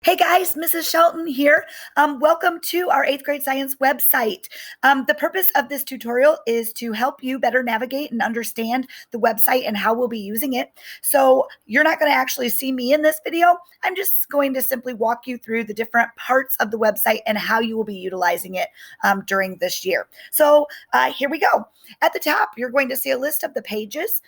Hey guys, Mrs. Shelton here. Welcome to our 8th grade science website. The purpose of this tutorial is to help you better navigate and understand the website and how we'll be using it. So you're not going to actually see me in this video. I'm just going to simply walk you through the different parts of the website and how you will be utilizing it during this year. So here we go. At the top, you're going to see a list of the pages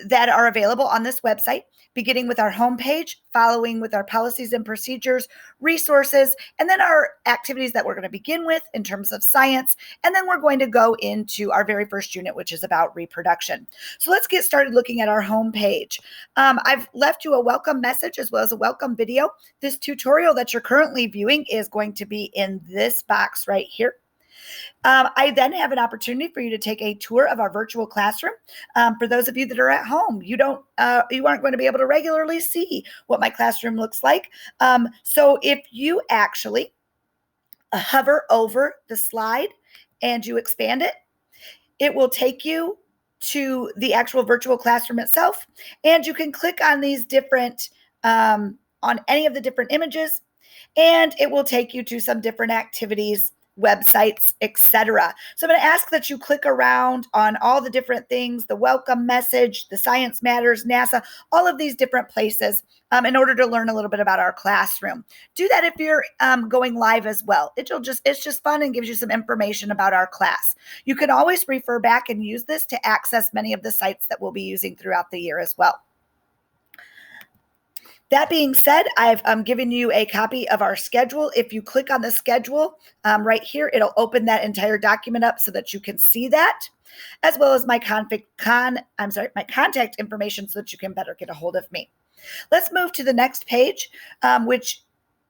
that are available on this website, beginning with our homepage, following with our policies and procedures, resources, and then our activities that we're going to begin with in terms of science. And then we're going to go into our very first unit, which is about reproduction. So let's get started looking at our homepage. I've left you a welcome message as well as a welcome video. This tutorial that you're currently viewing is going to be in this box right here. I then have an opportunity for you to take a tour of our virtual classroom. For those of you that are at home, you aren't going to be able to regularly see what my classroom looks like. So if you actually hover over the slide and you expand it, it will take you to the actual virtual classroom itself. And you can click on these different, on any of the different images, and it will take you to some different activities, websites, etc. So I'm going to ask that you click around on all the different things, the welcome message, the Science Matters, NASA, all of these different places in order to learn a little bit about our classroom. Do that if you're going live as well. It's just fun and gives you some information about our class. You can always refer back and use this to access many of the sites that we'll be using throughout the year as well. That being said, I've given you a copy of our schedule. If you click on the schedule right here, it'll open that entire document up so that you can see that, as well as my contact information so that you can better get a hold of me. Let's move to the next page, which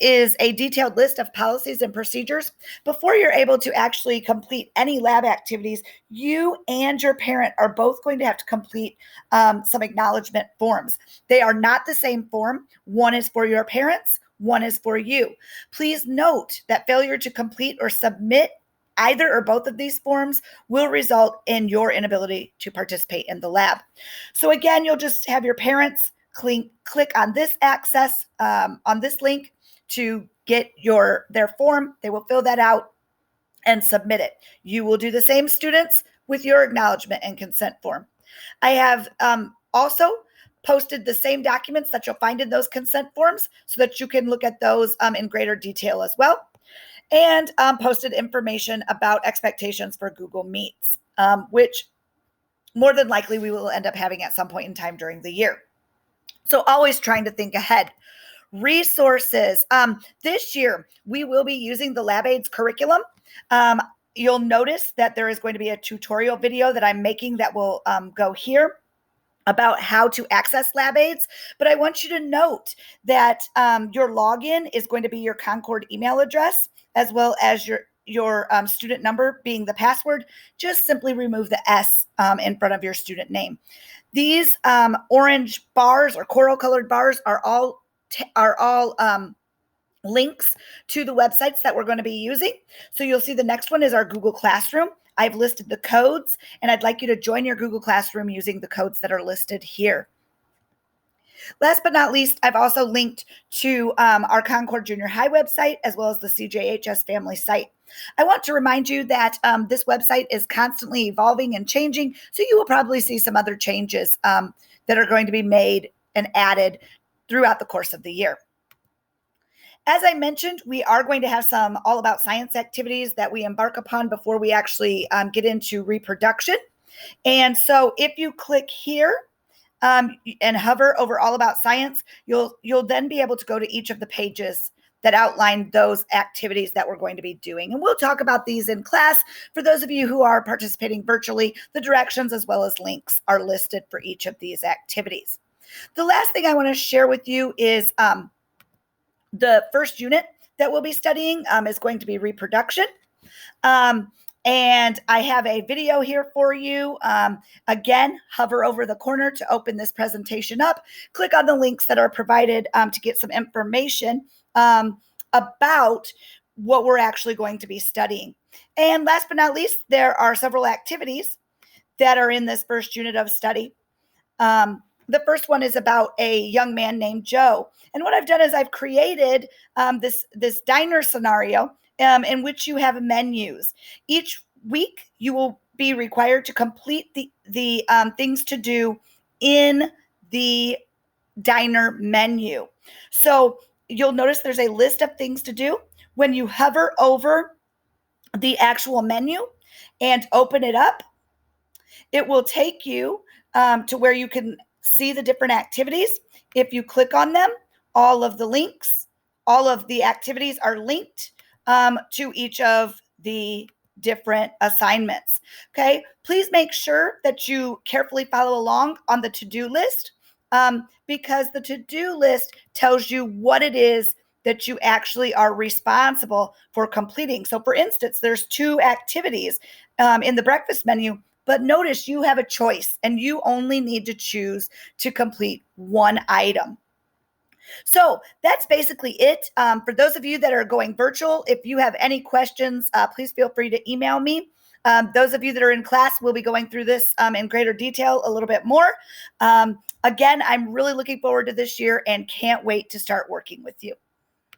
is a detailed list of policies and procedures. Before you're able to actually complete any lab activities, you and your parent are both going to have to complete some acknowledgement forms. They are not the same form. One is for your parents, one is for you. Please note that failure to complete or submit either or both of these forms will result in your inability to participate in the lab. So again, you'll just have your parents click on this access, on this link, to get their form. They will fill that out and submit it. You will do the same, students, with your acknowledgement and consent form. I have also posted the same documents that you'll find in those consent forms so that you can look at those in greater detail as well, and posted information about expectations for Google Meets, which more than likely we will end up having at some point in time during the year. So always trying to think ahead. Resources. This year, we will be using the LabAIDS curriculum. You'll notice that there is going to be a tutorial video that I'm making that will go here about how to access LabAIDS. But I want you to note that your login is going to be your Concord email address, as well as your student number being the password. Just simply remove the S in front of your student name. These orange bars or coral colored bars are all links to the websites that we're going to be using. So you'll see the next one is our Google Classroom. I've listed the codes, and I'd like you to join your Google Classroom using the codes that are listed here. Last but not least, I've also linked to our Concord Junior High website, as well as the CJHS family site. I want to remind you that this website is constantly evolving and changing, so you will probably see some other changes that are going to be made and added throughout the course of the year. As I mentioned, we are going to have some all about science activities that we embark upon before we actually get into reproduction. And so if you click here and hover over all about science, you'll then be able to go to each of the pages that outline those activities that we're going to be doing. And we'll talk about these in class. For those of you who are participating virtually, the directions as well as links are listed for each of these activities. The last thing I want to share with you is the first unit that we'll be studying is going to be reproduction. And I have a video here for you. Again, hover over the corner to open this presentation up. Click on the links that are provided to get some information about what we're actually going to be studying. And last but not least, there are several activities that are in this first unit of study. The first one is about a young man named Joe. And what I've done is I've created this diner scenario in which you have menus. Each week, you will be required to complete the things to do in the diner menu. So you'll notice there's a list of things to do. When you hover over the actual menu and open it up, it will take you to where you can see the different activities. If you click on them, all of the activities are linked to each of the different assignments. Okay, please make sure that you carefully follow along on the to-do list because the to-do list tells you what it is that you actually are responsible for completing. So for instance, there's 2 activities in the breakfast menu, but notice you have a choice and you only need to choose to complete one item. So that's basically it. For those of you that are going virtual, if you have any questions, please feel free to email me. Those of you that are in class, we'll be going through this in greater detail a little bit more. Again, I'm really looking forward to this year and can't wait to start working with you.